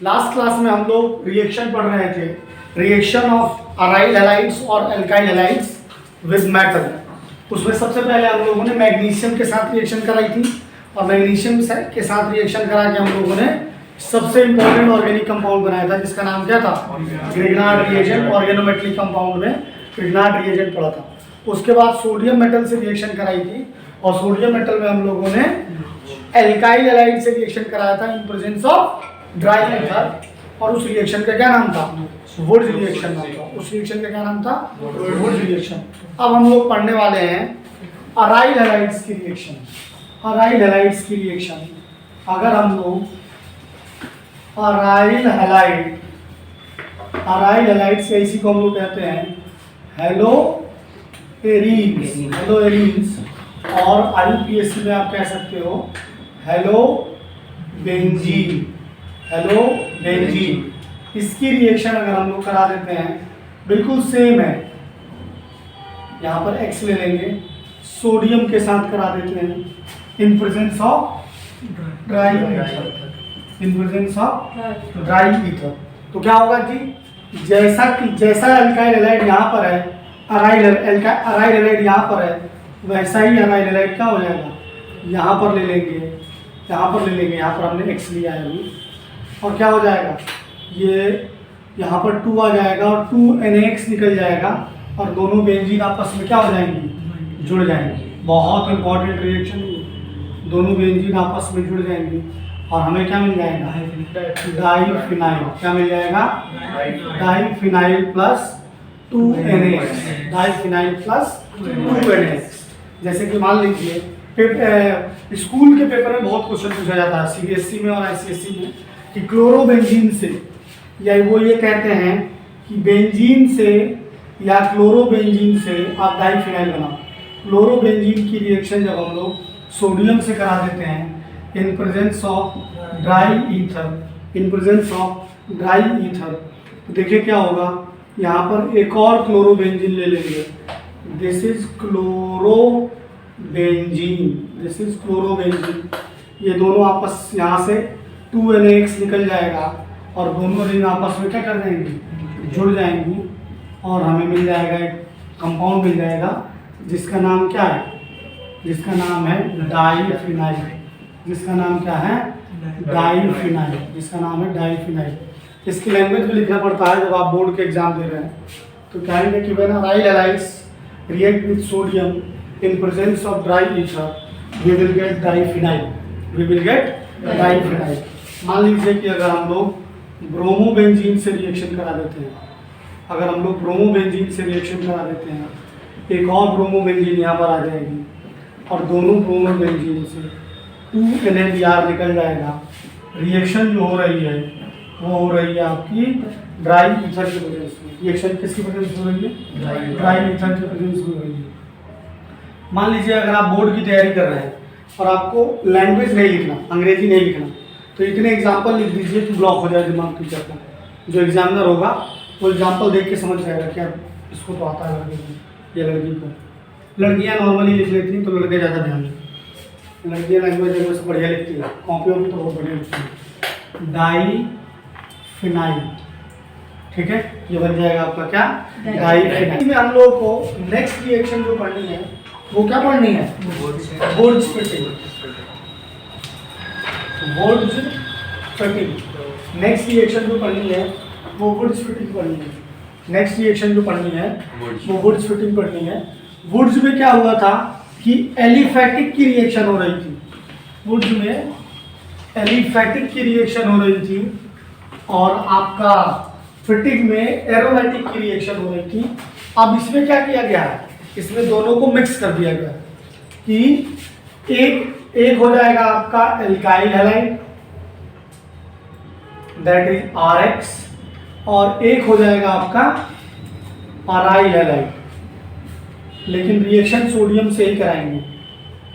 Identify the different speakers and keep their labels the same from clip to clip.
Speaker 1: Last class में हम लोग रिएक्शन पढ़ रहे थे, रिएक्शन ऑफ अराइल हैलाइड्स और एल्काइल हैलाइड्स विद मेटल। उसमें सबसे पहले हम लोगों ने मैग्नीशियम के साथ रिएक्शन कराई थी और मैग्नीशियम के साथ रिएक्शन करा के हम लोगों ने सबसे इंपॉर्टेंट ऑर्गेनिक कंपाउंड बनाया था जिसका नाम क्या था, ग्रिग्नार्ड रिएजेंट। ऑर्गेनोमेटलिक कंपाउंड में ग्रिग्नार्ड रिएजेंट पढ़ा था। उसके बाद सोडियम मेटल से रिएक्शन कराई थी और सोडियम मेटल में हम लोगों ने एल्काइल हैलाइड से रिएक्शन कराया था इन प्रेजेंस ऑफ ड्राई ईथर, और उस रिएक्शन का क्या नाम था, वुड्स रिएक्शन नाम था। उस रिएक्शन का क्या नाम था, वुड्स रिएक्शन। अब हम लोग पढ़ने वाले हैं अराइल हैलाइड्स की रिएक्शन। अराइल हैलाइड्स की रिएक्शन, अगर हम लोग अराइल हैलाइड्स इसी को हम लोग कहते हैं हेलो एरीन्स, और IUPAC में आप कह सकते हो हेलो बेंजीन। इसकी रिएक्शन अगर हम लोग करा देते हैं बिल्कुल सेम है। यहाँ पर X ले लेंगे, सोडियम के साथ करा देते हैं इन प्रेजेंस ऑफ ड्राई ईथर। तो क्या होगा जी, जैसा एल्काइल हैलाइड यहाँ पर है, अराइल हैलाइड यहाँ पर है, वैसा ही अराइल हैलाइड क्या हो जाएगा, यहाँ पर ले लेंगे, यहाँ पर हमने X लिया है अभी, और क्या हो जाएगा, ये यहाँ पर 2 आ जाएगा और 2NaX निकल जाएगा और दोनों बेंजीन आपस में क्या हो जाएंगी, जुड़ जाएंगी। बहुत इंपॉर्टेंट रिएक्शन, दोनों बेंजीन आपस में जुड़ जाएंगी और हमें क्या मिल जाएगा, डाइफिनाइल। क्या मिल जाएगा, diphenyl plus 2NaX, diphenyl plus 2NaX। जैसे कि मान लीजिए स्कूल के पेपर में बहुत क्वेश्चन पूछा जाता है CBSE में और ICSE में कि क्लोरोबेंजीन से, या वो ये कहते हैं कि बेंजीन से या क्लोरोबेंजीन से आप डाइफिनाइल बनाओ। क्लोरोबेंजीन की रिएक्शन जब हम लोग सोडियम से करा देते हैं इन प्रेजेंस ऑफ ड्राई ईथर, तो देखिए क्या होगा, यहाँ पर एक और क्लोरोबेंजीन ले लेंगे। This is chlorobenzene. ये दोनों आपस यहाँ से 2NaX निकल जाएगा और दोनों रिंग आपस में क्या कर जाएंगी, जुड़ जाएंगी और हमें मिल जाएगा एक कंपाउंड मिल जाएगा जिसका नाम क्या है, जिसका नाम है डाइफिनाइल। जिसका नाम क्या है, डाइफिनाइल। इसकी लैंग्वेज में लिखना पड़ता है जब आप बोर्ड के एग्जाम दे रहे हैं। तो कहेंगे कि when aryl halides react with sodium in presence of dry ether we will get diphenyl. मान लीजिए कि अगर हम लोग ब्रोमोबेंजीन से रिएक्शन करा देते हैं, एक और ब्रोमोबेंजीन यहाँ पर आ जाएगी और दोनों ब्रोमोबेंजीन से 2NaBr निकल जाएगा। रिएक्शन जो हो रही है वो हो रही है आपकी ड्राई ईथर के प्रेजेंस में। रिएक्शन किसकी प्रेजेंस में हो रही है, ड्राई ईथर के प्रेजेंस में हो रही है। मान लीजिए अगर आप बोर्ड की तैयारी कर रहे हैं और आपको लैंग्वेज नहीं लिखना, अंग्रेजी नहीं लिखना, तो इतने एग्जाम्पल लिख दीजिए कि ब्लॉक हो जाए दिमाग टीचर का। जो एग्जामिनर होगा वो एग्जाम्पल देख के समझ जाएगा कि यार इसको तो आता है लड़के को या लड़की को। लड़कियाँ नॉर्मली लिख लेती हैं तो लड़के ज़्यादा ध्यान दें। लड़कियाँ लैंग्वेज से बढ़िया लिखती है, कॉपियों में तो बहुत बढ़िया लिखती है। डाइफिनाइल, ठीक है, ये बन जाएगा आपका क्या, डाइफिनाइल। हम लोगों को नेक्स्ट रिएक्शन जो पढ़नी है वो क्या पढ़नी है, वुड्स फिटिंग। नेक्स्ट रिएक्शन जो पढ़नी है वो वुड्स फिटिंग पढ़नी है। वुड्स में क्या हुआ था कि एलिफैटिक की रिएक्शन हो रही थी। वुड्स में एलिफैटिक की रिएक्शन हो रही थी और आपका फिटिंग में एरोमेटिक की रिएक्शन हो रही थी। अब इसमें क्या किया गया है, इसमें दोनों को मिक्स कर दिया गया कि एक हो जाएगा आपका alkyl halide that is RX और एक हो जाएगा आपका अराइल हैलाइड। लेकिन रिएक्शन सोडियम से ही कराएंगे,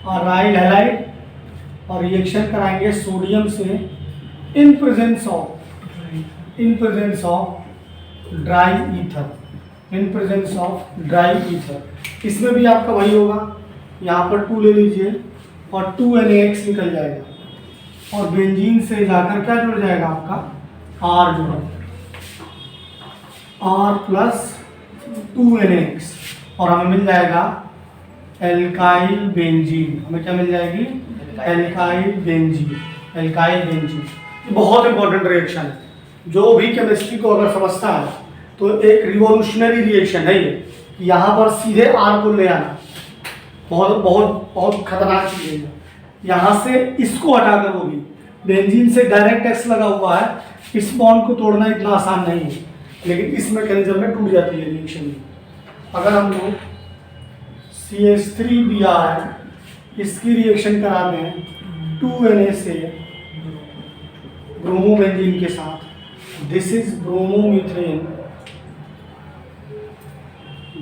Speaker 1: अराइल हैलाइड और रिएक्शन कराएंगे सोडियम से इन प्रेजेंस ऑफ ड्राई ईथर। इसमें भी आपका वही होगा, यहाँ पर 2 ले लीजिए, और 2NaX निकल जाएगा और बेंजीन से जाकर क्या जुड़ जाएगा आपका R जुड़ा, R प्लस 2NaX और हमें मिल जाएगा एल्काइल बेंजीन। हमें क्या मिल जाएगी? Alkyl benzene. एल्काइल बेंजीन बहुत इंपॉर्टेंट रिएक्शन है। जो भी केमिस्ट्री को अगर समझता है तो एक रिवॉल्यूशनरी रिएक्शन है ये। यहाँ पर सीधे R को ले आना बहुत बहुत बहुत खतरनाक चीज़ है। यहाँ से इसको हटाकर वो भी बेंजीन से डायरेक्ट X लगा हुआ है, इस बॉन्ड को तोड़ना इतना आसान नहीं है, लेकिन इस मैकेनिज्म में टूट जाती है रिएक्शन। अगर हम लोग CH3Br इसकी रिएक्शन कराते हैं 2Na से ब्रोमोबेंजीन के साथ, this is bromomethane,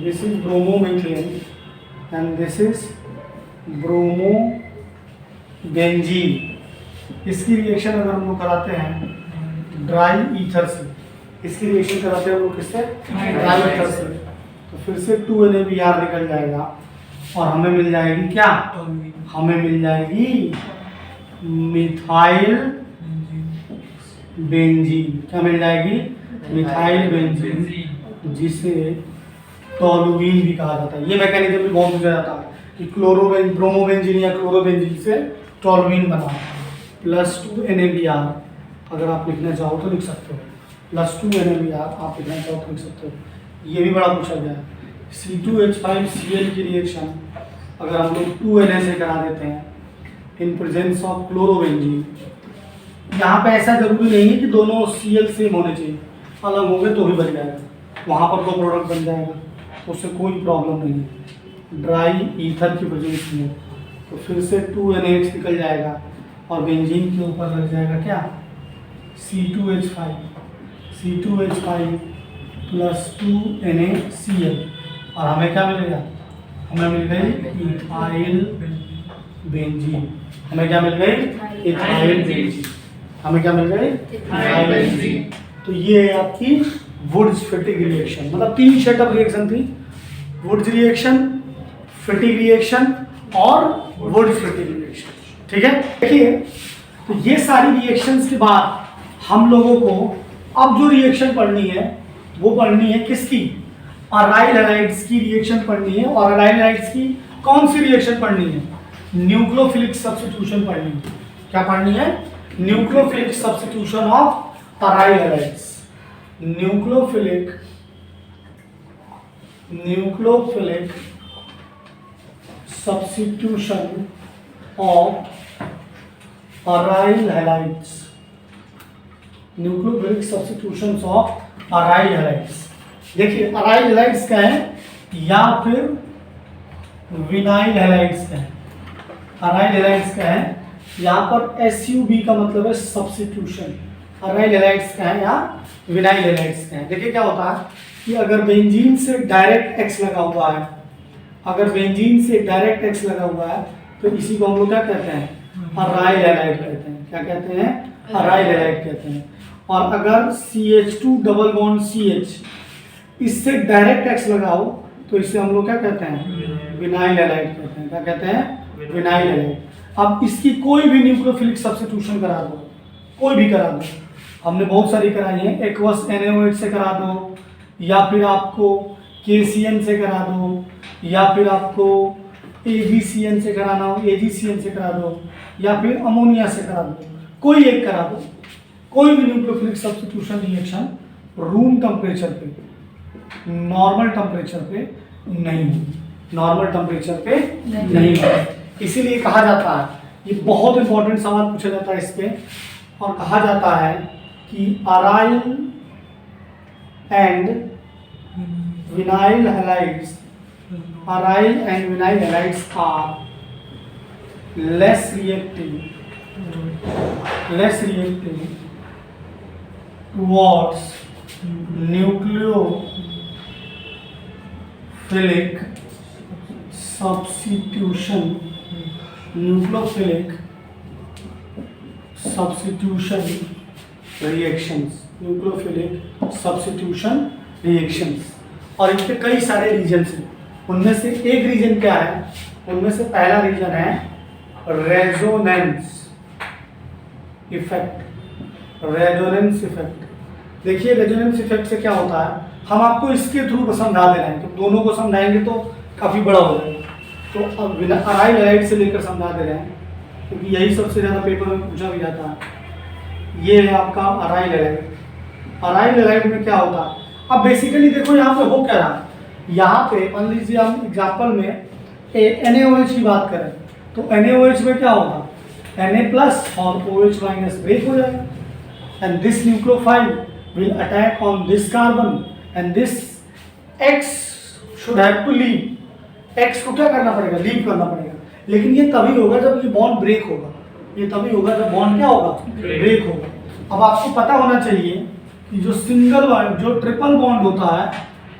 Speaker 1: this is bromomethane and this is bromobenzene. इसकी रिएक्शन अगर हम लोग कराते हैं ड्राई ईथर से, इसकी रिएक्शन कराते हैं हम लोग किससे? ड्राई ईथर से, तो फिर से 2NaBr निकल जाएगा और हमें मिल जाएगी क्या? हमें मिल जाएगी मिथाइल बेंजीन। क्या मिल जाएगी? मिथाइल बेंजीन, जिसे टोलुइन भी कहा जाता है। ये मैकेनिज्म भी बहुत पूछा जाता है कि ब्रोमोबेंजीन या क्लोरोबेंजीन से टोलुइन बना। प्लस 2NaBr अगर आप लिखना चाहो तो लिख सकते हो, प्लस 2NaBr आप लिखना चाहो तो लिख सकते हो। ये भी बड़ा पूछा गया है। C2H5Cl की रिएक्शन अगर हम लोग 2Na से करा देते हैं इन प्रेजेंस ऑफ क्लोरोबेंजीन, यहाँ पे ऐसा जरूरी नहीं है कि दोनों Cl सेम होने चाहिए, अलग होंगे तो भी बन जाएगा, वहाँ पर दो प्रोडक्ट बन जाएगा, उससे कोई प्रॉब्लम नहीं है। ड्राई ईथर की प्रेजेंस में तो फिर से 2NaX निकल जाएगा और बेंजीन के ऊपर लग जाएगा क्या? C2H5 प्लस 2NaCl और हमें क्या मिलेगा? हमें मिल गई इथाइल बेंजीन। हमें क्या मिल गई? Ethyl benzene. हमें क्या मिल गई? Ethyl benzene. तो ये है आपकी वुड्स फिटिग रिएक्शन, मतलब 3 सेटअप रिएक्शन थी, वुड्स रिएक्शन, फिटिग रिएक्शन और वुड्स फिटिग रिएक्शन। ठीक है, देखिए तो ये सारी रिएक्शंस के बाद हम लोगों को अब जो रिएक्शन पढ़नी है वो पढ़नी है किसकी? अराइल हैलाइड्स की रिएक्शन पढ़नी है। और अराइल हैलाइड्स की कौन सी रिएक्शन पढ़नी है? न्यूक्लियोफिलिक सब्स्टिट्यूशन पढ़नी है। क्या पढ़नी है? Nucleophilic substitution of aryl halides. Nucleophilic substitution of aryl halides. Nucleophilic substitutions of aryl halides. देखिए अराइल हैलाइड्स क्या है या फिर विनाइल हैलाइड्स क्या है? अराइल हैलाइड्स क्या है? यहाँ पर SUB का मतलब है सब्स्टिट्यूशन। अराइल हैलाइड्स क्या है या विनाइल हैलाइड्स क्या है? देखिए क्या होता है कि अगर बेंजीन से डायरेक्ट X लगा हुआ है, अगर बेंजीन से डायरेक्ट X लगा हुआ है तो इसी को हम लोग क्या कहते हैं? अराइल हैलाइड कहते हैं। क्या कहते हैं? अराइल हैलाइड कहते हैं। और अगर CH2 डबल बॉन्ड CH इससे डायरेक्ट X लगाओ तो इसे हम लोग क्या कहते हैं? विनाइल हैलाइड कहते हैं। क्या कहते हैं? Vinyl halide. अब इसकी कोई भी न्यूक्लियोफिलिक सब्स्टिट्यूशन करा दो, कोई भी करा दो, हमने बहुत सारी कराई है, एक्वस NaOH से करा दो, या फिर आपको KCN से करा दो, या फिर आपको AgCN से कराना हो AgCN से करा दो, या फिर अमोनिया से करा दो, कोई एक करा दो। कोई भी nucleophilic substitution reaction room temperature पे, नॉर्मल टेम्परेचर पे नहीं, नॉर्मल टेम्परेचर पे नहीं है। इसीलिए कहा जाता है, ये बहुत इंपॉर्टेंट सवाल पूछा जाता है इस पे, और कहा जाता है कि aryl and vinyl halides, aryl and vinyl halides are less reactive towards nucleophilic substitution reactions। और इसके कई सारे रीजन्स हैं, उनमें से एक रीजन क्या है? उनमें से पहला रीजन है रेजोनेंस इफेक्ट। रेजोनेंस इफेक्ट, देखिए रेजोनेंस इफेक्ट से क्या होता है, हम आपको इसके थ्रू समझा दे रहे हैं, तो दोनों को समझाएंगे तो काफ़ी बड़ा हो जाएगा। तो अब बिना अराइल हैलाइड से लेकर समझा दे रहे हैं, क्योंकि यही सबसे ज़्यादा पेपर में पूछा भी जाता है। ये है आपका अराइल हैलाइड। अराइल हैलाइड में क्या होता है, अब बेसिकली देखो यहाँ पे हो क्या रहा है, यहाँ पे मान लीजिए हम एग्जाम्पल में NaOH की बात करें, तो NaOH में क्या होगा, Na+ और OH- ब्रेक हो जाएगा, and this nucleophile will attack on this carbon and this X should have to leave। X को क्या करना पड़ेगा, लीव करना पड़ेगा, लेकिन ये तभी होगा जब ये बॉन्ड ब्रेक होगा, ये तभी होगा जब बॉन्ड क्या होगा, ब्रेक होगा। अब आपको पता होना चाहिए कि जो जो ट्रिपल बॉन्ड होता है,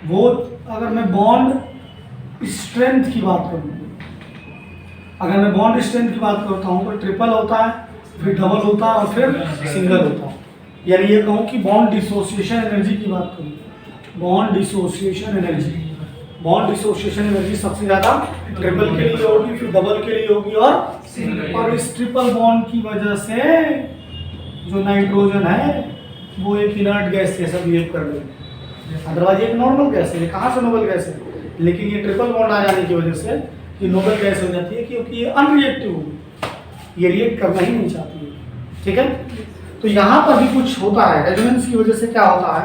Speaker 1: वो अगर मैं बॉन्ड स्ट्रेंथ की बात करूँ, अगर मैं बॉन्ड स्ट्रेंथ की बात करता हूँ तो ट्रिपल होता है, फिर डबल होता है और फिर सिंगल होता है। यानी ये कहूँ कि बॉन्ड डिसोसिएशन एनर्जी की बात करूँ, बॉन्ड डिसोसिएशन एनर्जी सबसे ज़्यादा ट्रिपल के लिए होगी, फिर डबल के लिए होगी और इस ट्रिपल बॉन्ड की वजह से जो नाइट्रोजन है वो एक इनर्ट गैस जैसा बिहेव कर रही है। अदरवाइज एक नॉर्मल गैस है, कहाँ से नोबल गैस है, लेकिन ये ट्रिपल बॉन्ड आ जाने की वजह से ये नोबल गैस हो जाती है, क्योंकि ये अनरिएक्टिव होगी, ये रिएक्ट करना ही नहीं चाहती है। ठीक है, तो यहाँ पर भी कुछ होता है, रेजोनेंस की वजह से क्या होता है,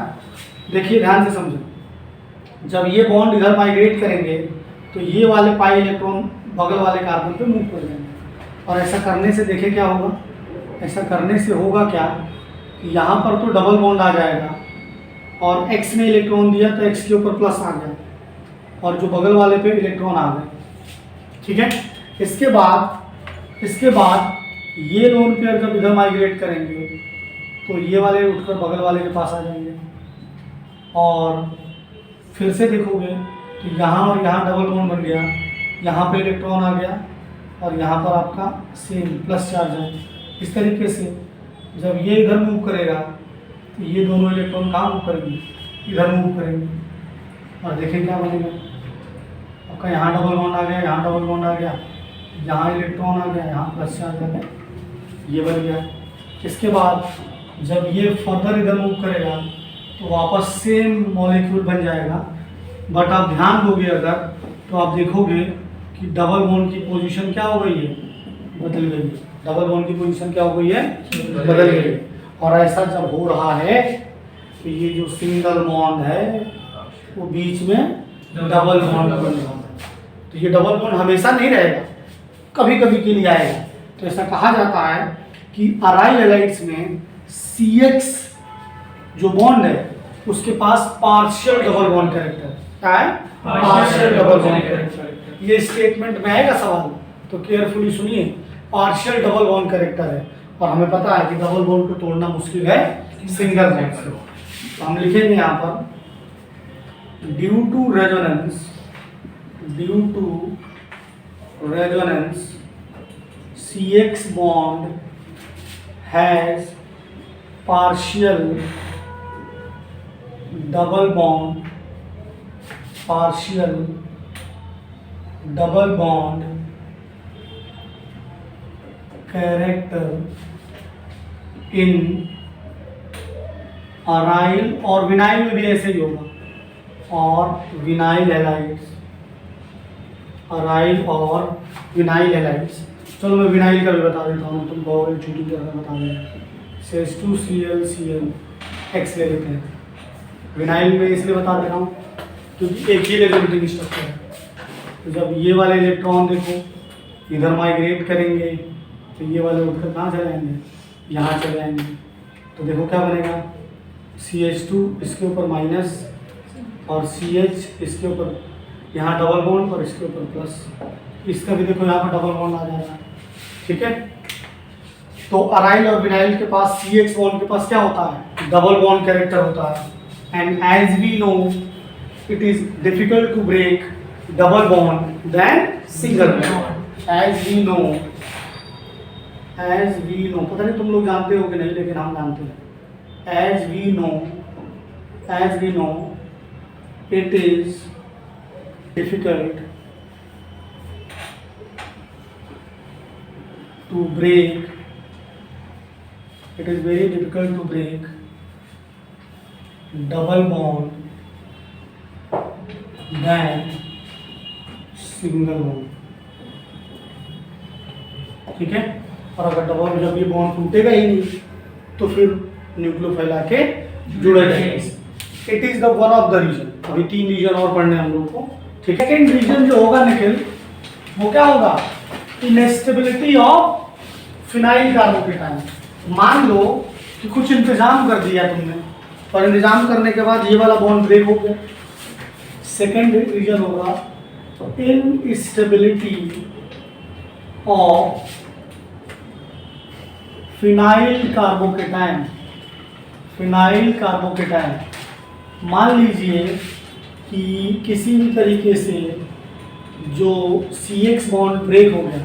Speaker 1: देखिए ध्यान से समझो। जब ये बॉन्ड इधर माइग्रेट करेंगे तो ये वाले पाई इलेक्ट्रॉन बगल वाले कार्बन पे मूव कर जाएंगे, और ऐसा करने से देखिए क्या होगा, ऐसा करने से होगा क्या कि यहाँ पर तो डबल बॉन्ड आ जाएगा, और X ने इलेक्ट्रॉन दिया तो X के ऊपर प्लस आ गया, और जो बगल वाले पे इलेक्ट्रॉन आ गए। ठीक है, इसके बाद ये लोन पेयर जब इधर माइग्रेट करेंगे तो ये वाले उठकर बगल वाले के पास आ जाएंगे, और फिर से देखोगे तो यहाँ और यहाँ डबल बॉन्ड बन गया, यहाँ पे इलेक्ट्रॉन आ गया और यहाँ पर आपका सेम प्लस चार्ज है। इस तरीके से जब ये इधर मूव करेगा तो ये दोनों इलेक्ट्रॉन कहाँ मूव करेंगे, इधर मूव करेंगे, और देखें क्या बनेगा, आपका यहाँ डबल बॉन्ड आ गया, यहाँ डबल बॉन्ड आ गया, यहाँ इलेक्ट्रॉन आ गया, यहाँ प्लस चार्ज आ गया, ये बन गया। इसके बाद जब ये फर्दर इधर मूव करेगा तो वापस सेम मॉलिक्यूल बन जाएगा, बट आप ध्यान दोगे अगर तो आप देखोगे कि डबल बॉन्ड की पोजीशन क्या हो गई है, बदल गई है। डबल बॉन्ड की पोजीशन क्या हो गई है, बदल गई है। और ऐसा जब हो रहा है तो ये जो सिंगल बॉन्ड है वो बीच में डबल बॉन्ड बन रहा है, तो ये डबल बॉन्ड हमेशा नहीं रहेगा, कभी कभी के लिए आएगा। तो ऐसा कहा जाता है कि अराइल हैलाइड्स में CX जो बॉन्ड है उसके पास पार्शियल डबल बॉन्ड कैरेक्टर क्या है, पार्शियल डबल बॉन्ड कैरेक्टर। ये स्टेटमेंट में आएगा सवाल, तो केयरफुली सुनिए, पार्शियल डबल बॉन्ड कैरेक्टर है, और हमें पता है कि डबल बॉन्ड को तोड़ना मुश्किल है सिंगल बॉन्ड से। तो हम लिखेंगे यहाँ पर due to resonance CX bond has partial double bond character in aryl और विनाइल में भी ऐसे ही होगा, और विनाइल हैलाइड्स, अराइल और विनाइल हैलाइड्स। चलो मैं विनाइल का भी बता देता हूँ, तुम कहोगे छुट्टी करके बता दें। CH2Cl X ले लेते हैं, विनाइल में इसलिए बता दे रहा हूँ क्योंकि एक ही रेजोनेटिंग स्ट्रक्चर है। तो जब ये वाले इलेक्ट्रॉन देखो इधर माइग्रेट करेंगे तो ये वाले उठकर कहाँ चले जाएंगे, यहाँ चले जाएंगे। तो देखो क्या बनेगा, CH2 इसके ऊपर माइनस और CH इसके ऊपर, यहाँ डबल बॉन्ड और इसके ऊपर प्लस, इसका भी देखो यहाँ पर डबल बॉन्ड आ जाएगा। ठीक है, तो अराइल और विनाइल के पास CX बॉन्ड के पास क्या होता है, डबल बॉन्ड कैरेक्टर होता है। And as we know it is difficult to break double bond than single bond. As we know, पता नहीं तुम लोग जानते हो कि नहीं, लेकिन हम जानते हैं। As we know it is difficult to break, it is very difficult to break double bond than single bond. ठीक है, और अगर डबल जब ये बॉन्ड टूटेगा ही नहीं तो फिर न्यूक्लियोफाइल आके जुड़ेगा। It is the one of the reason. अभी 3 रीजन और पढ़ने हम लोग को, ठीक है। सेकेंड रीजन जो होगा निखिल, वो क्या होगा? Instability of phenyl carbocation. मान लो कि कुछ इंतजाम कर दिया तुमने, और इंतजाम करने के बाद ये वाला बॉन्ड ब्रेक हो गया। सेकेंड रीजन होगा instability of phenyl carbocation. Phenyl carbocation मान लीजिए कि किसी भी तरीके से जो CX बॉन्ड ब्रेक हो गया,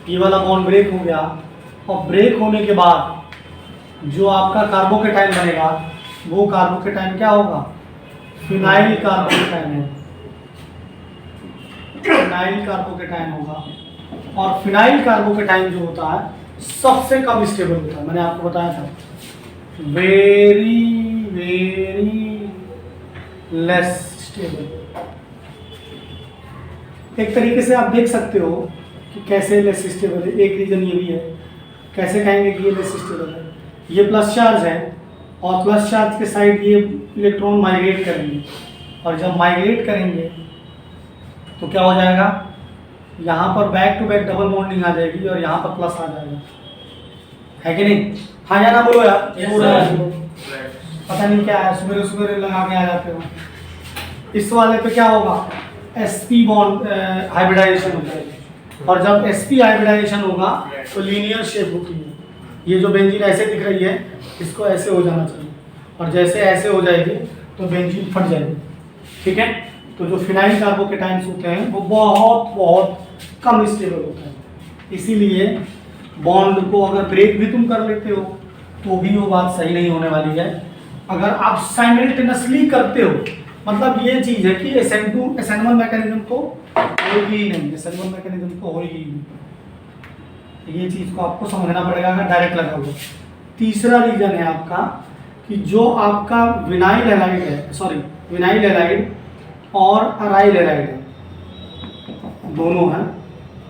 Speaker 1: ये वाला बॉन्ड ब्रेक हो गया, और ब्रेक होने के बाद जो आपका कार्बोकेटाइन बनेगा वो कार्बोकेटाइन क्या होगा? फिनाइल कार्बोकेटाइन है। फिनाइल कार्बोकेटाइन होगा। और फिनाइल कार्बोकेटाइन जो होता है सबसे कम स्टेबल होता है, मैंने आपको बताया था, वेरी वेरी लेस स्टेबल। एक तरीके से आप देख सकते हो कि कैसे लेस स्टेबल है। एक रीजन ये भी है, कैसे कहेंगे कि ये लेस स्टेबल है? ये प्लस चार्ज है और प्लस चार्ज के साइड ये इलेक्ट्रॉन माइग्रेट करेंगे, और जब माइग्रेट करेंगे तो क्या हो जाएगा? यहाँ पर back to back double bonding आ जाएगी और यहाँ पर प्लस आ जाएगा, है कि नहीं? हाँ या ना बोलो यार। पता नहीं क्या है, सवेरे सवेरे लगा के आ जाते हो। इस वाले पे क्या होगा? sp बॉन्ड हाइब्रिडाइजेशन हो जाएगी, और जब sp हाइब्रिडाइजेशन होगा तो लीनियर शेप होती है। ये जो बेंजीन ऐसे दिख रही है, इसको ऐसे हो जाना चाहिए, और जैसे ऐसे हो जाएगी तो बेंजीन फट जाएगी, ठीक है। तो जो फिनाइल कार्बोकेटाइन्स होते हैं वो बहुत बहुत कम स्टेबल होता है, इसीलिए बॉन्ड को अगर ब्रेक भी तुम कर लेते हो तो भी वो बात सही नहीं होने वाली है। अगर आप साइमल्टेनियसली करते हो, मतलब ये चीज़ है कि SN2 SN1 मैकेनिज्म तो होगी ही नहीं, SN1 मैकेनिज्म तो होगी ही नहीं। ये चीज़ को आपको समझना पड़ेगा अगर डायरेक्ट लगा हुआ। तीसरा रीजन है आपका कि जो आपका विनाइल हैलाइड है, सॉरी विनाइल हैलाइड और अराइल हैलाइड है, दोनों हैं।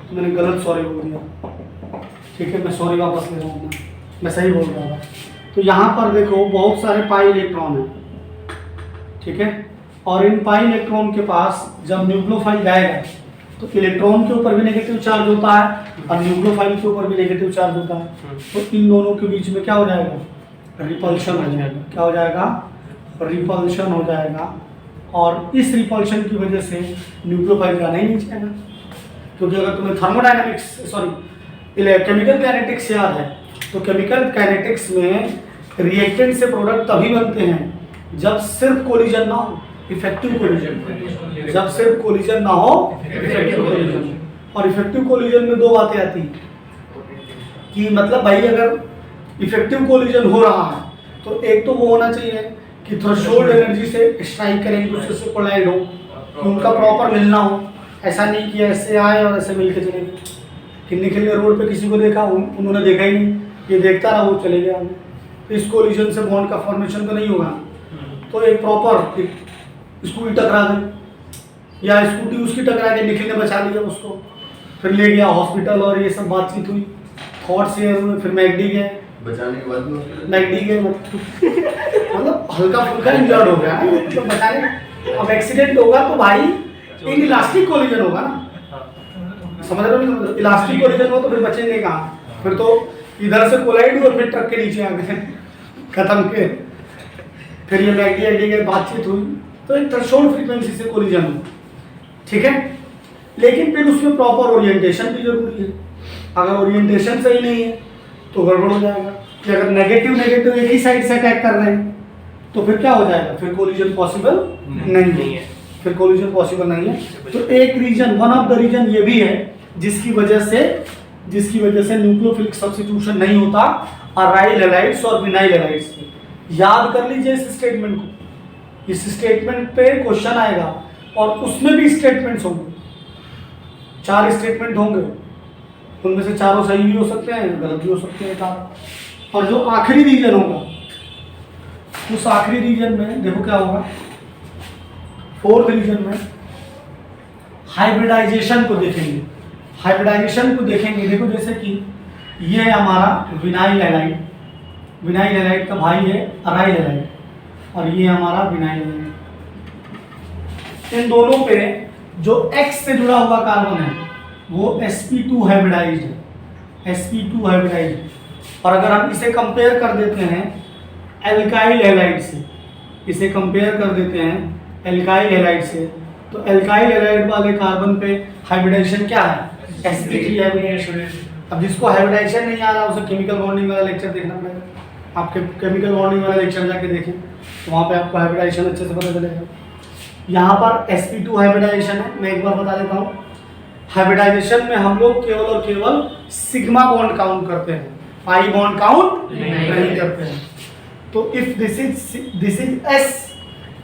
Speaker 1: तो मैंने गलत सॉरी बोल दिया, ठीक है, मैं सॉरी वापस ले रहा हूँ, मैं सही बोल रहा था। तो यहाँ पर देखो बहुत सारे पाई इलेक्ट्रॉन हैं, ठीक है, और इन पाई इलेक्ट्रॉन के पास जब न्यूक्लियोफाइल जाएगा तो इलेक्ट्रॉन के ऊपर भी नेगेटिव चार्ज होता है और न्यूक्लियोफाइल के ऊपर भी नेगेटिव चार्ज होता है। तो इन दोनों के बीच में क्या हो जाएगा? रिपल्शन हो जाएगा। क्या हो जाएगा? रिपल्शन हो जाएगा, और इस रिपल्शन की वजह से न्यूक्लियोफाइल जाना ही नहीं चाहेगा। क्योंकि अगर तुम्हें थर्मोडायनेमिक्स केमिकल काइनेटिक्स याद है, तो केमिकल काइनेटिक्स में रिएक्टेंट से प्रोडक्ट तभी बनते हैं जब सिर्फ कोलिजन ना हो, इफेक्टिव कोलिजन। जब सिर्फ कोलिजन ना हो, इफेक्टिव कोलिजन। और इफेक्टिव कोलिजन में दो बातें आती हैं कि मतलब भाई अगर इफेक्टिव कोलिजन हो रहा है तो एक तो वो होना चाहिए कि थ्रेशोल्ड एनर्जी से स्ट्राइक करें, दूसरे से कोलाइड हो, कि उनका प्रॉपर मिलना हो। ऐसा नहीं कि ऐसे आए और ऐसे मिल के चले गए। कि निकल रोड पे किसी को देखा, उन्होंने देखा ही नहीं, ये देखता रहा, वो चले गया। इस कोलिजन से बॉन्ड का फॉर्मेशन तो नहीं होगा। तो एक प्रॉपर स्कूटी टकरा गई या स्कूटी उसकी टकरा के निखिल ने बचा लिया उसको, फिर ले गया हॉस्पिटल और ये सब बातचीत हुई, थॉट शेयर हुए, फिर मैगडी गए, बचाने के बाद मैगडी गए, मतलब हल्का फुल्का इंजर्ड हो गया तो बचाने। अब एक्सीडेंट होगा तो भाई इन इलास्टिक कोलिजन होगा ना, समझ रहे हो? नहीं इलास्टिक कोलिजन हो तो फिर बचेंगे कहाँ? फिर तो इधर से कोलाइड हुआ, फिर ट्रक के नीचे आ गए, खत्म के। फिर ये मैगडी के बातचीत हुई, तो एक थ्रेशोल्ड फ्रीक्वेंसी से कोलिजन हो, ठीक है। लेकिन फिर उसमें प्रॉपर ओरिएंटेशन भी जरूरी है। अगर ओरिएंटेशन सही नहीं है तो गड़बड़ हो जाएगा कि अगर नेगेटिव नेगेटिव एक ही साइड से अटैक कर रहे हैं तो फिर क्या हो जाएगा? फिर कोलिजन पॉसिबल नहीं है, फिर कोलिजन पॉसिबल नहीं है। तो एक reason, one of the reason ये भी है जिसकी वजह से न्यूक्लियोफिलिक सब्स्टिट्यूशन नहीं होता अराइल हैलाइड्स और विनाइल हैलाइड्स में। याद कर लीजिए इस स्टेटमेंट को, इस स्टेटमेंट पे क्वेश्चन आएगा और उसमें भी स्टेटमेंट्स होंगे, 4 स्टेटमेंट होंगे। उनमें से चारों सही भी हो सकते हैं, गलत भी हो सकते हैं चारों। और जो आखिरी रीजन होगा, उस आखिरी रीजन में देखो क्या होगा, फोर्थ रीजन में हाइब्रिडाइजेशन को देखेंगे। हाइब्रिडाइजेशन को देखेंगे, देखो जैसे कि ये है हमारा विनाइल हैलाइड, विनाइल हैलाइड का भाई है अराइल हैलाइड, और ये हमारा विनाइल हैलाइड। इन दोनों पे जो X से जुड़ा हुआ कार्बन है वो sp2 हाइब्रिडाइज्ड है, sp2 हाइब्रिडाइज्ड है। और अगर हम इसे कंपेयर कर देते हैं एल्काइल हैलाइड से, इसे कंपेयर कर देते हैं एल्काइल हैलाइड से, तो एल्काइल हैलाइड वाले कार्बन पे हाइब्रिडाइजेशन क्या है, sp3 हाइब्रिडाइजेशन। अब जिसको हाइब्रिडाइजेशन नहीं आ रहा उसे केमिकल बॉन्डिंग वाला लेक्चर देखना पड़ेगा। आपके केमिकल बॉन्डिंग वाला लेक्चर जाके देखें तो वहाँ पे आपको हाइब्रिडाइजेशन अच्छे से पता चलेगा। यहाँ पर sp2 हाइब्रिडाइजेशन है। मैं एक बार बता देता हूँ, हाइब्रिडाइजेशन में हम लोग केवल और केवल सिग्मा बॉन्ड काउंट करते हैं, पाई बॉन्ड काउंट नहीं करते हैं। तो इफ दिस इज s,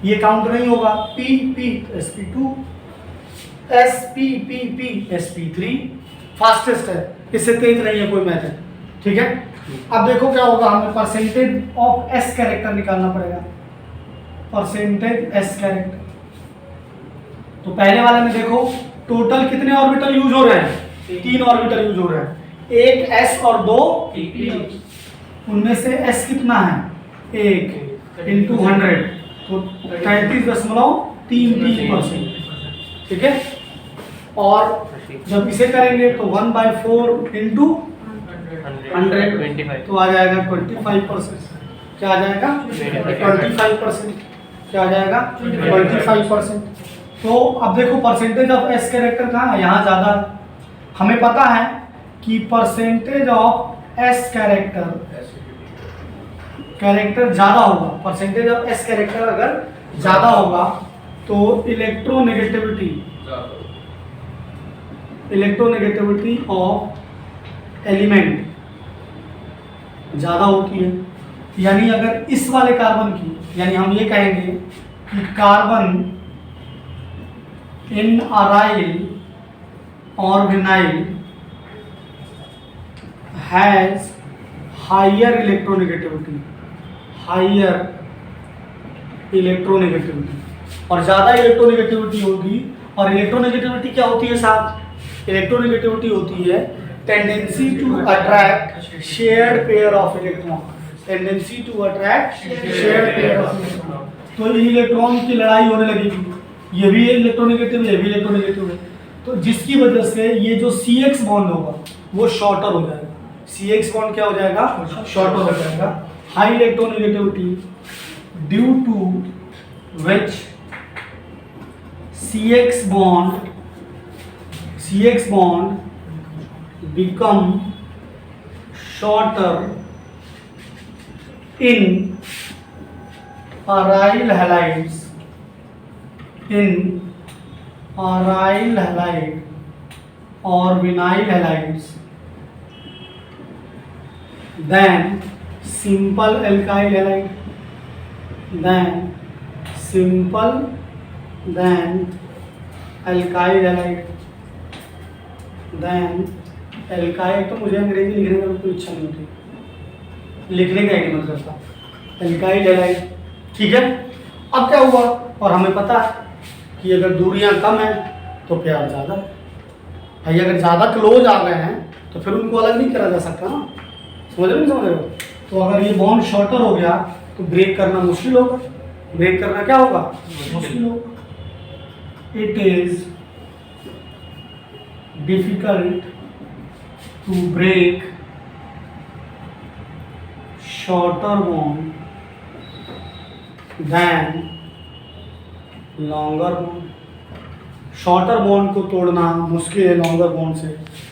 Speaker 1: ये काउंट नहीं होगा, p p sp2, s p p p sp3 fastest है, इससे तेज नहीं है कोई मेथड, ठीक है। अब देखो क्या होगा, हमें परसेंटेज ऑफ s कैरेक्टर निकालना पड़ेगा, परसेंटेज s कैरेक्टर। तो पहले वाले में देखो टोटल कितने ऑर्बिटल यूज हो रहे हैं, 3 ऑर्बिटल यूज हो रहे हैं, एक s और 2 p। उनमें से s कितना है, 1 इंटू 100, तो 33.33%, ठीक है। और जब इसे करेंगे तो 1/4 इंटू 100 तो आ जाएगा 25%। क्या आ जाएगा 25%, क्या आ जाएगा 25%। तो अब देखो परसेंटेज ऑफ एस कैरेक्टर कहाँ है, यहाँ ज़्यादा। हमें पता है कि परसेंटेज ऑफ एस कैरेक्टर ज़्यादा होगा, परसेंटेज ऑफ एस कैरेक्टर अगर ज़्यादा होगा तो इलेक्ट्रोनेगेटिविटी ऑफ एलिमेंट ज़्यादा होती है। यानी अगर इस वाले कार्बन की, यानी हम ये कहेंगे कि कार्बन इन अराइल और विनाइल हैज हायर इलेक्ट्रोनेगेटिविटी, और ज़्यादा इलेक्ट्रोनेगेटिविटी होगी। और इलेक्ट्रोनेगेटिविटी क्या होती है साहब, इलेक्ट्रोनेगेटिविटी होती है tendency to attract shared pair of electron, tendency to attract shared pair of electron. तो इलेक्ट्रॉन की लड़ाई होने लगेगी, ये भी इलेक्ट्रोनेगेटिव, ये भी इलेक्ट्रोनेगेटिव है, तो जिसकी वजह से ये जो CX बॉन्ड होगा वो शॉर्टर हो जाएगा। CX बॉन्ड क्या हो जाएगा, शॉर्टर हो जाएगा। High electronegativity due to which CX bond become shorter in aryl halides, or vinyl halides than simple alkyl halide, alkyl. तो मुझे अंग्रेजी लिखने का कोई इच्छा नहीं होती, लिखने का ही मन करता, एल्काइल हैलाइड, ठीक है। अब क्या हुआ, और हमें पता है कि अगर दूरियां कम है तो प्यार ज़्यादा है भाई। अगर ज़्यादा क्लोज आ गए हैं तो फिर उनको अलग नहीं करा जा सकता ना, समझ रहे हो। तो अगर ये बॉन्ड शॉर्टर हो गया तो ब्रेक करना मुश्किल होगा, ब्रेक करना क्या होगा, मुश्किल होगा। It is difficult to break shorter bond than longer bond. Shorter bond को तोड़ना मुश्किल है लॉन्गर बॉन्ड से,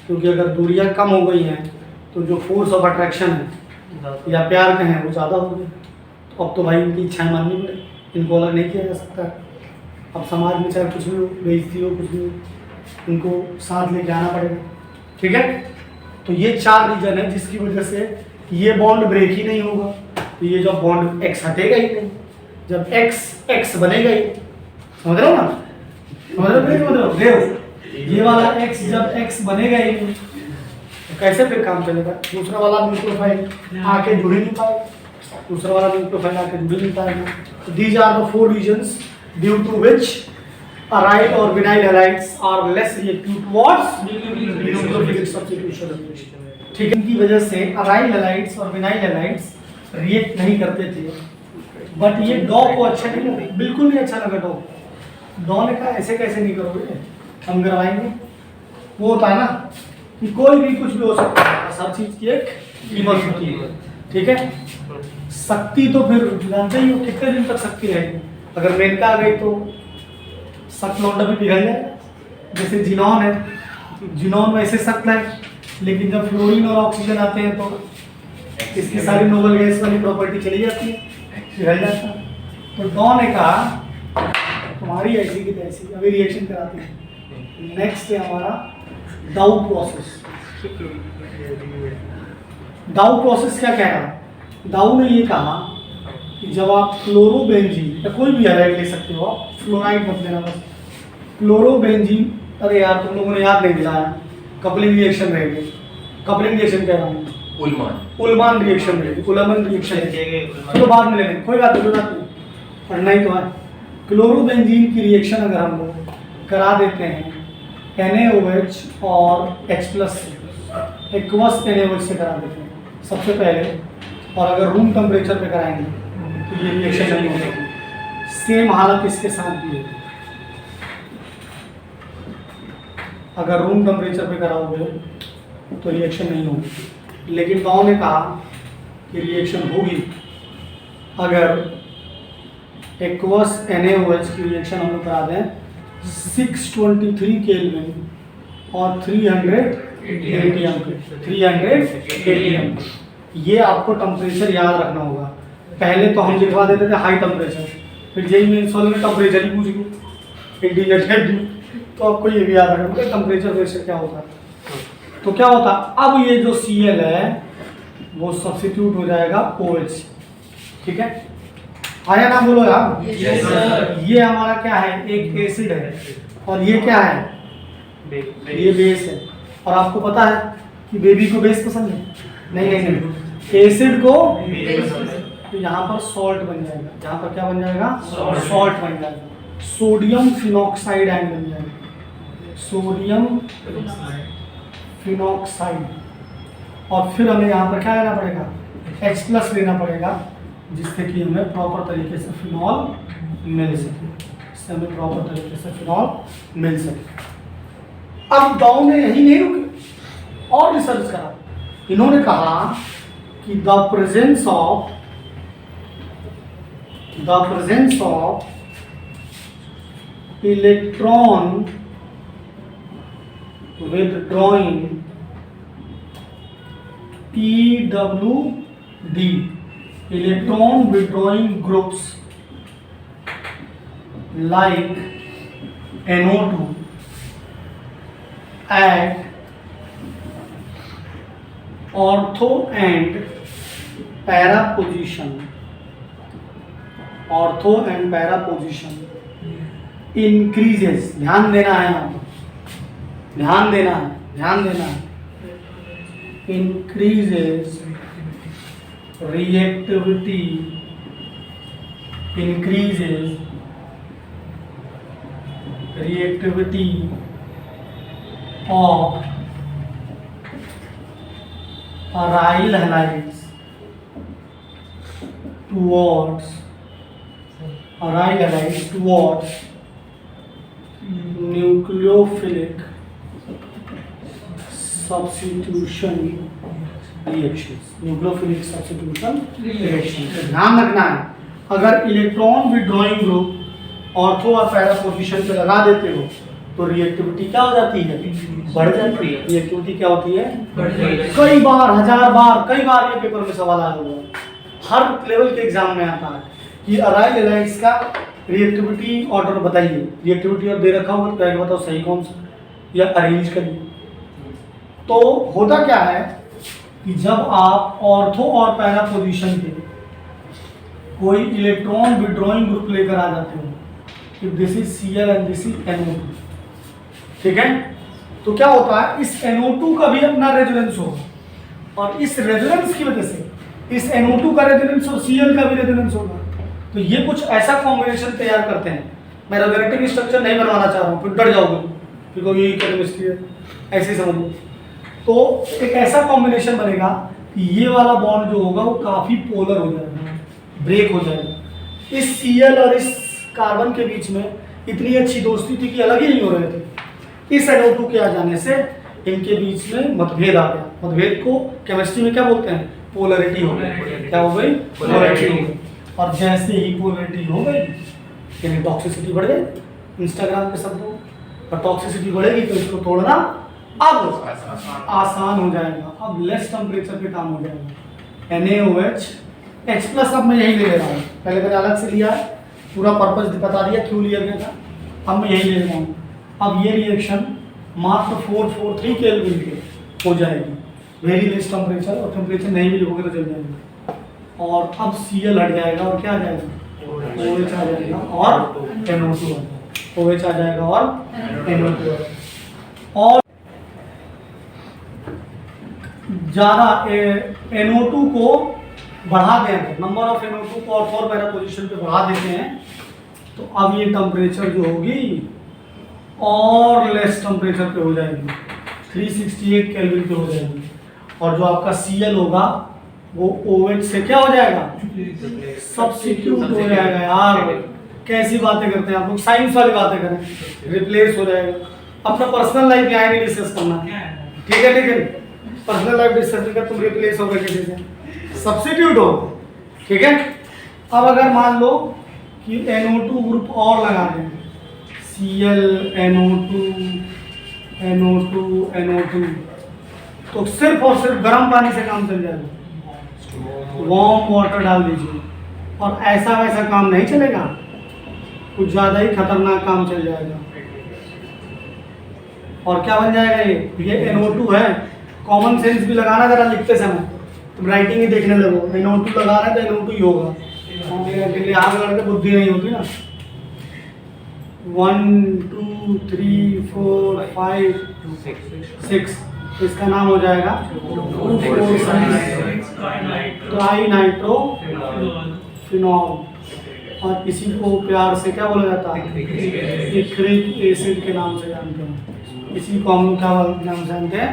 Speaker 1: क्योंकि अगर दूरियां कम हो गई हैं तो जो फोर्स ऑफ अट्रैक्शन है या प्यार कहें वो ज़्यादा हो गया। तो अब तो भाई इनकी इच्छाएं माननी पड़े, इनको अलग नहीं किया जा सकता। अब समाज में चाहे कुछ भी हो, बेइज्जती हो, कुछ भी हो, इनको साथ लेके आना पड़ेगा, ठीक है। तो ये 4 रीजन है जिसकी वजह से ये बॉन्ड ब्रेक ही नहीं होगा। तो ये जब बॉन्ड X हटेगा ही नहीं, जब X बनेगा ही, समझ रहे हो ना, समझ रहे हो, ये वाला X जब X बनेगा ही नहीं कैसे फिर काम चलेगा? दूसरा वाला न्यूक्लियोफाइल आके जुड़ ही नहीं पाएगा, दूसरा वाला न्यूक्लियोफाइल आके जुड़ नहीं पाएगा। तो these are the 4 reasons due to which aryl और vinyl halides are less reactive towards nucleophilic substitution. ठीक है, इनकी वजह से अराइल हैलाइड्स और विनाइल हैलाइड्स रिएक्ट नहीं करते थे, बट ये डॉ को अच्छा नहीं लगा, बिल्कुल नहीं अच्छा लगा डॉ ने कहा ऐसे कैसे नहीं करोगे, हम करवाएंगे। वो होता है ना कि कोई भी कुछ भी हो सकता है, हर चीज की एक कीमत होती है। ठीक है, शक्ति तो फिर जानते ही हो कितने दिन तक शक्ति रहेगी। अगर मेनका आ गई तो सख्त लौंडा भी पिघल जाएगा, जैसे जिनॉन है, जिनॉन वैसे सख्त है, लेकिन जब फ्लोरीन और ऑक्सीजन आते हैं तो इसकी सारी नोबल गैस वाली प्रॉपर्टी चली जाती है, पिघल जाता है। तो डॉ ने कहा तुम्हारी ऐसी की तैसी, अभी रिएक्शन कराते हैं। नेक्स्ट है हमारा डाउ प्रोसेस। डाउ प्रोसेस क्या कह रहा है? डाउ ने ये कहा कि जब आप क्लोरोबेंजीन या कोई भी हैलाइड ले सकते हो, आप फ्लोराइड मत लेना बस, क्लोरोबेंजीन, अरे यार तुम लोगों ने याद नहीं दिलाया, कपलिंग रिएक्शन रहेगी, कपलिंग रिएक्शन कह रहा हूँ, उल्मान रिएक्शन रहेगी, उल्मान रिएक्शन तो बाद में लेंगे, कोई बात नहीं पढ़ना ही तो है। क्लोरोबेंजीन की रिएक्शन अगर हम लोग करा देते हैं NaOH और H+ से, एक्वस NaOH से करा देते हैं सबसे पहले, और अगर रूम टेम्परेचर पे कराएंगे तो ये रिएक्शन नहीं होगी। सेम हालत इसके साथ भी है, अगर रूम टेम्परेचर पे कराओगे तो रिएक्शन नहीं होगी। लेकिन डॉ ने कहा कि रिएक्शन होगी अगर एक्वस NaOH की रिएक्शन हम लोग करा दें 623 केल्विन और 300 एटीएम पे, 300 एटीएम। ये आपको टेम्परेचर याद रखना होगा। पहले तो हम लिखवा देते थे हाई टेम्परेचर, फिर जेई मेंस वाले में टेम्परेचर ही पूछ गए इंटीग्रेटेड, तो आपको ये भी याद रखना होगा टेम्परेचर प्रेशर क्या होता है। तो क्या होता, अब ये जो Cl है वो सब्स्टिट्यूट हो जाएगा OH। ठीक है, आया ना, बोलो यार। ये हमारा क्या है, एक एसिड है, और ये क्या है, ये बेस है। और आपको पता है कि बेबी को बेस पसंद है, नहीं, एसिड को तो यहाँ पर सॉल्ट बन जाएगा, यहाँ पर क्या बन जाएगा, सॉल्ट बन जाएगा, सोडियम फिनॉक्साइड आयन बन जाएगा, सोडियम फिनॉक्साइड। और फिर हमें यहाँ पर क्या लेना पड़ेगा, H+ लेना पड़ेगा, जिससे कि हमें प्रॉपर तरीके से फिनॉल मिल सके, इससे हमें प्रॉपर तरीके से फिनॉल मिल सके। अब डॉ ने यही नहीं रुके, और रिसर्च करा। इन्होंने कहा कि the presence of electron withdrawing EWD, electron withdrawing groups like NO2 at ortho and para position, increases, ध्यान देना है यहाँ, ध्यान देना है, increases reactivity, of aryl halides towards nucleophilic substitution reactions। ध्यान रखना है, अगर इलेक्ट्रॉन विड्रॉइंग ग्रुप ऑर्थो और पैरा पोजीशन पे लगा देते हो तो रिएक्टिविटी क्या हो जाती है, बढ़ जाती है। रिएक्टिविटी क्या होती है, कई बार, हजार बार, कई बार ये पेपर में सवाल आया हुआ है, हर लेवल के एग्जाम में आता है कि अराइल हैलाइड्स का रिएक्टिविटी ऑर्डर बताइए, रिएक्टिविटी और दे रखा होगा तो पहले बताओ सही कौन सा, या अरेंज करिए। तो होता क्या है कि जब आप ऑर्थो और पैरा पोजीशन पे कोई इलेक्ट्रॉन विड्रॉइंग ग्रुप लेकर आ जाते हो, this is Cl and this is NO2, ठीक है, तो क्या होता है, इस NO2 का भी अपना रेजोनेंस होगा और इस रेजोनेंस की वजह से इस NO2 का रेजोनेंस और Cl का भी रेजोनेंस होगा। तो ये कुछ ऐसा कॉम्बिनेशन तैयार करते हैं। मैं रेजोनेटिंग स्ट्रक्चर नहीं बनवाना चाह रहा हूँ, फिर डर जाओगे क्योंकि ये केमिस्ट्री है, ऐसे समझ लो। तो एक ऐसा कॉम्बिनेशन बनेगा कि ये वाला बॉन्ड जो होगा वो काफी पोलर हो जाएगा, ब्रेक हो जाएगा। इस Cl और इस कार्बन के बीच में इतनी अच्छी दोस्ती थी कि अलग ही नहीं हो रहे थे। इस NO2 के आ जाने से इनके बीच में मतभेद आ गया। मतभेद को केमिस्ट्री में क्या बोलते हैं, पोलरिटी हो गई। क्या हो गई, पोलरिटी हो गई। और जैसे ही पोलरिटी हो गई यानी टॉक्सिसिटी बढ़ गई, इंस्टाग्राम पे सब लोग, और टॉक्सिसिटी बढ़ेगी तो इसको तोड़ना अब आसान हो जाएगा। अब लेस टेम्परेचर पे काम हो जाएगा। NaOH H+ अब मैं यही ले रहा हूँ, पहले मैंने अलग से लिया, पूरा पर्पस बता दिया क्यों लिया गया था, अब मैं यही ले रहा हूँ। अब ये रिएक्शन मात्र 443 केल्विन पे हो जाएगी, वेरी लेस टेम्परेचर, और टेम्परेचर नहीं भी लिखोगे तो चल जाएगा। और अब Cl हट जाएगा और क्या आ जाएगा, OH आ जाएगा और NO2 आ जाएगा, OH आ जाएगा और NO2 आ जाएगा। और ज़्यादा NO2 को बढ़ा दें, नंबर ऑफ NO2 को और 4 पैरा पोजीशन पे बढ़ा देते हैं, तो अब ये टेम्परेचर जो होगी और लेस टेम्परेचर पे हो जाएगी, 368 केल्विन पे हो जाएगी। और जो आपका Cl होगा वो OH से क्या हो जाएगा, सब्स्टिट्यूट हो जाएगा। यार कैसी बातें करते हैं आप लोग, साइंस वाली बातें करें, रिप्लेस हो जाएगा। अपना पर्सनल लाइफ यहाँ नहीं डिस्कस करना, ठीक है, लेकिन पर्सनल लाइफ डिस्कस कर, तुम रिप्लेस हो गए किसी से, सब्स्टिट्यूट हो, ठीक है। अब अगर मान लो कि NO2 ग्रुप और लगा दें, Cl NO2 NO2 NO2, तो सिर्फ और सिर्फ गर्म पानी से काम चल जाएगा, वार्म वाटर डाल दीजिए, और ऐसा वैसा काम नहीं चलेगा, कुछ ज़्यादा ही खतरनाक काम चल जाएगा। और क्या बन जाएगा, ये NO2 है। कॉमन सेंस भी लगाना जरा लिखते समय, तुम राइटिंग ही देखने लगो, NO2 लगा रहे तो NO2 ही होगा, लिहाज करके बुद्धि नहीं होती ना। 1 2 3 4 5 6, इसका नाम हो जाएगा ट्राइनाइट्रोफिनॉल, और इसी को प्यार से क्या बोला जाता है, इक्रिक एसिड के नाम से जानते हैं। इसी को हम क्या नाम जानते हैं,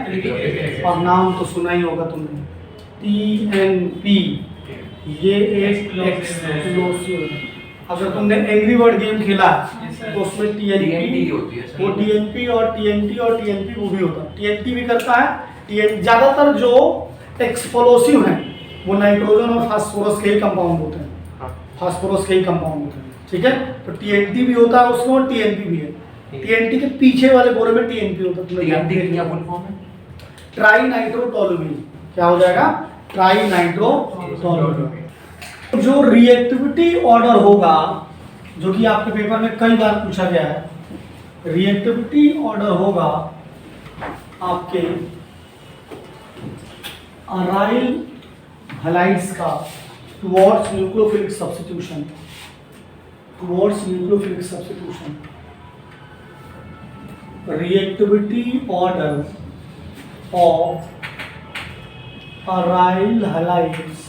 Speaker 1: और नाम तो सुना ही होगा तुमने, TNP। ये एक एक्सप्लोसिव है। अगर तुमने एंग्री बर्ड गेम खेला तो उसमें TNP वो DNP और TNT और TNP वो भी होता है, TNT भी करता है। ज़्यादातर जो एक्सप्लोसिव हैं वो नाइट्रोजन और फास्फोरस के ही कंपाउंड होते हैं, फास्फोरस के ही कंपाउंड होते हैं, ठीक है। तो TNT भी होता है उसमें और TNP भी है। TNT के पीछे वाले बोरे में TNP होता है। TNT की क्या फुल फॉर्म है, ट्राइनाइट्रोटोलुमीन। क्या हो जाएगा, ट्राइनाइट्रोटोलुमीन। जो रिएक्टिविटी ऑर्डर होगा, जो कि आपके पेपर में कई बार पूछा गया है, रिएक्टिविटी ऑर्डर होगा आपके अराइल हैलाइड्स का towards nucleophilic substitution, towards nucleophilic substitution. Reactivity order of aryl halides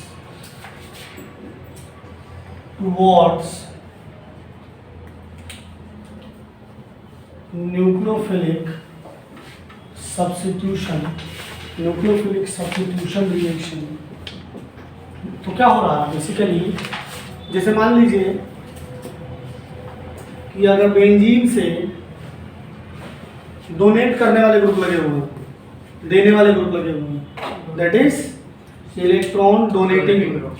Speaker 1: towards nucleophilic substitution, nucleophilic substitution reaction। तो क्या हो रहा है बेसिकली, जैसे मान लीजिए कि अगर बेंजीन से डोनेट करने वाले ग्रुप लगे हुए हैं, देने वाले ग्रुप लगे हुए हैं, that is electron donating group.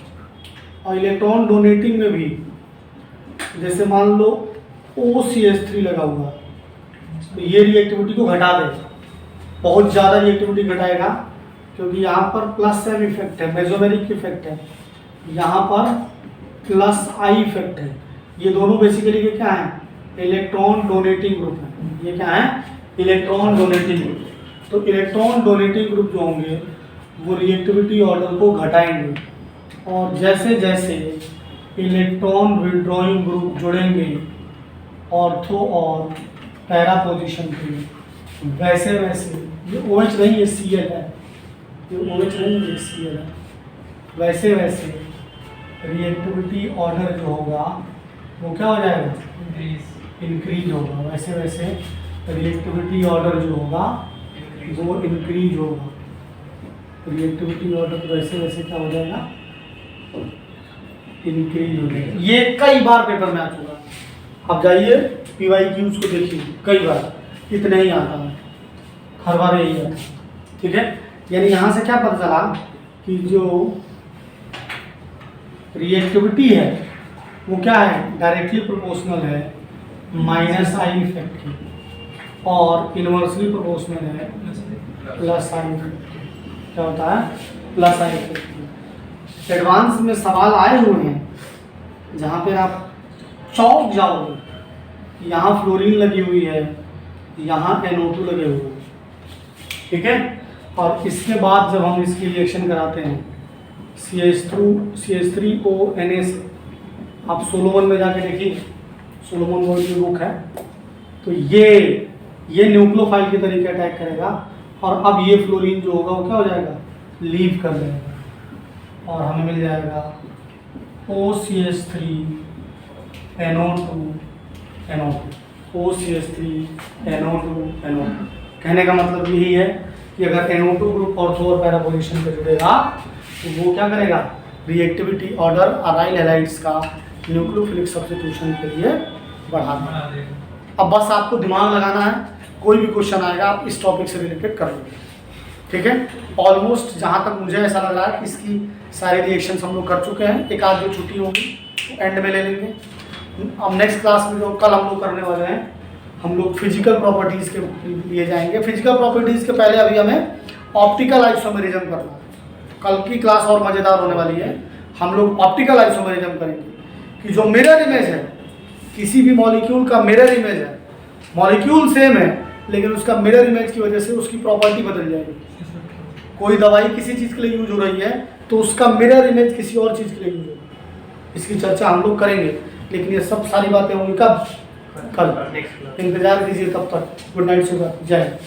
Speaker 1: और इलेक्ट्रॉन डोनेटिंग में भी जैसे मान लो OCH3 लगा हुआ, तो ये रिएक्टिविटी को घटा देगा, बहुत ज़्यादा रिएक्टिविटी घटाएगा, क्योंकि यहाँ पर प्लस M इफेक्ट है, मेसोमेरिक इफेक्ट है, यहाँ पर प्लस I इफेक्ट है। ये दोनों बेसिकली के क्या हैं, इलेक्ट्रॉन डोनेटिंग ग्रुप है। ये क्या है, इलेक्ट्रॉन डोनेटिंग ग्रुप। तो इलेक्ट्रॉन डोनेटिंग ग्रुप जो होंगे वो रिएक्टिविटी ऑर्डर को घटाएंगे, और जैसे जैसे इलेक्ट्रॉन विड्रॉइंग ग्रुप जुड़ेंगे ऑर्थो और पैरा पोजीशन पे, वैसे वैसे ये OH नहीं, ये Cl है, ये OH नहीं, ये Cl है। वैसे वैसे रिएक्टिविटी ऑर्डर जो होगा वो क्या हो जाएगा, इंक्रीज होगा। वैसे वैसे रिएक्टिविटी ऑर्डर जो होगा वो इंक्रीज होगा। रिएक्टिविटी ऑर्डर वैसे वैसे क्या हो जाएगा, इंक्रीज हो जाएगा। ये कई बार पेपर में आ चुका है। अब जाइए PYQs को देखिए, कई बार, इतने ही आता है, हर बार यही आता है। ठीक है, यानी यहाँ से क्या पता चला कि जो रिएक्टिविटी है वो क्या है, डायरेक्टली प्रोपोर्शनल है माइनस आई इफेक्ट की, और इनवर्सली प्रोपोर्शनल है प्लस आई इफेक्ट की। क्या होता है, प्लस आई इफेक्ट की। एडवांस में सवाल आए हुए हैं जहाँ पे आप चौंक जाओगे, यहाँ फ्लोरीन लगी हुई है, यहाँ NO2 लगे हुए हैं। ठीक है, और इसके बाद जब हम इसकी रिएक्शन कराते हैं CH3O Na, आप सोलोमन में जाके देखिए, सोलोमन बोर्ड की बुक है, तो ये न्यूक्लियोफाइल के तरीके अटैक करेगा, और अब ये फ्लोरीन जो होगा वो क्या हो जाएगा, लीव कर जाएगा, और हमें मिल जाएगा OCH3 NO2 OCH3 NO2 NO2। कहने का मतलब यही है कि अगर NO2 ग्रुप ऑर्थो और पैरा पोजीशन पे जुड़ेगा तो वो क्या करेगा, रिएक्टिविटी ऑर्डर अराइल हैलाइड्स का न्यूक्लियोफिलिक सब्स्टिट्यूशन के लिए बढ़ा देगा। अब बस आपको दिमाग लगाना है, कोई भी क्वेश्चन आएगा आप इस टॉपिक से रिलेटेड कर लोगे। ठीक है, ऑलमोस्ट जहाँ तक मुझे ऐसा लग रहा है इसकी सारी रिएक्शंस हम लोग कर चुके हैं। एक आध जो छुट्टी होगी तो एंड में ले लेंगे। अब नेक्स्ट क्लास में जो कल हम लोग करने वाले हैं, हम लोग फिजिकल प्रॉपर्टीज़ के लिए जाएंगे। फिजिकल प्रॉपर्टीज़ के पहले अभी हमें ऑप्टिकल आइसोमेरिज्म करना है। कल की क्लास और मज़ेदार होने वाली है। हम लोग ऑप्टिकल आइसोमेरिज्म करेंगे कि जो मिरर इमेज है, किसी भी मॉलिक्यूल का मिरर इमेज है, मॉलिक्यूल सेम है लेकिन उसका मिरर इमेज की वजह से उसकी प्रॉपर्टी बदल जाएगी। कोई दवाई किसी चीज़ के लिए यूज हो रही है तो उसका मिरर इमेज किसी और चीज़ के लिए यूज होगी। इसकी चर्चा हम लोग करेंगे, लेकिन ये सब सारी बातें होंगी कब, कल। इंतजार कीजिए तब तक। गुड नाइट, सुबह, जय।